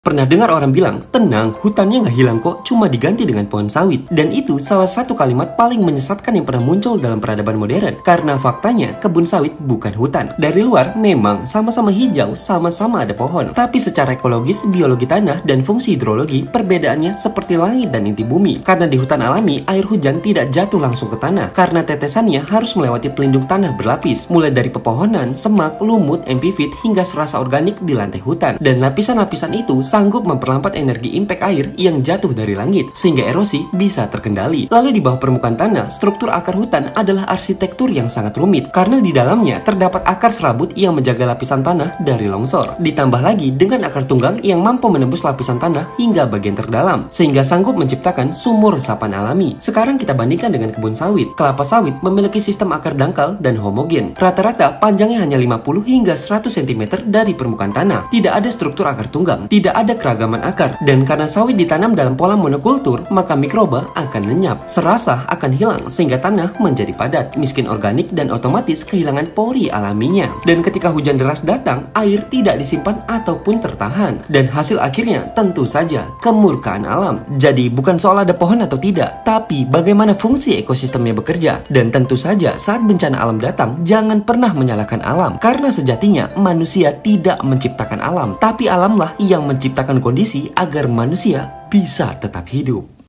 Pernah dengar orang bilang, tenang, hutannya nggak hilang kok, cuma diganti dengan pohon sawit. Dan itu salah satu kalimat paling menyesatkan yang pernah muncul dalam peradaban modern. Karena faktanya, kebun sawit bukan hutan. Dari luar, memang sama-sama hijau, sama-sama ada pohon. Tapi secara ekologis, biologi tanah, dan fungsi hidrologi, perbedaannya seperti langit dan inti bumi. Karena di hutan alami, air hujan tidak jatuh langsung ke tanah. Karena tetesannya harus melewati pelindung tanah berlapis. Mulai dari pepohonan, semak, lumut, epifit, hingga serasa organik di lantai hutan. Dan lapisan-lapisan itu sanggup memperlambat energi impact air yang jatuh dari langit, sehingga erosi bisa terkendali. Lalu di bawah permukaan tanah, struktur akar hutan adalah arsitektur yang sangat rumit, karena di dalamnya terdapat akar serabut yang menjaga lapisan tanah dari longsor. Ditambah lagi dengan akar tunggang yang mampu menembus lapisan tanah hingga bagian terdalam, sehingga sanggup menciptakan sumur resapan alami. Sekarang kita bandingkan dengan kebun sawit. Kelapa sawit memiliki sistem akar dangkal dan homogen. Rata-rata panjangnya hanya 50 hingga 100 cm dari permukaan tanah. Tidak ada struktur akar tunggang, tidak ada keragaman akar, dan karena sawit ditanam dalam pola monokultur, maka mikroba akan lenyap, serasa akan hilang sehingga tanah menjadi padat, miskin organik, dan otomatis kehilangan pori alaminya. Dan ketika hujan deras datang, air tidak disimpan ataupun tertahan, dan hasil akhirnya tentu saja kemurkaan alam. Jadi bukan soal ada pohon atau tidak, tapi bagaimana fungsi ekosistemnya bekerja. Dan tentu saja saat bencana alam datang, jangan pernah menyalahkan alam, karena sejatinya manusia tidak menciptakan alam, tapi alamlah yang menciptakan kondisi agar manusia bisa tetap hidup.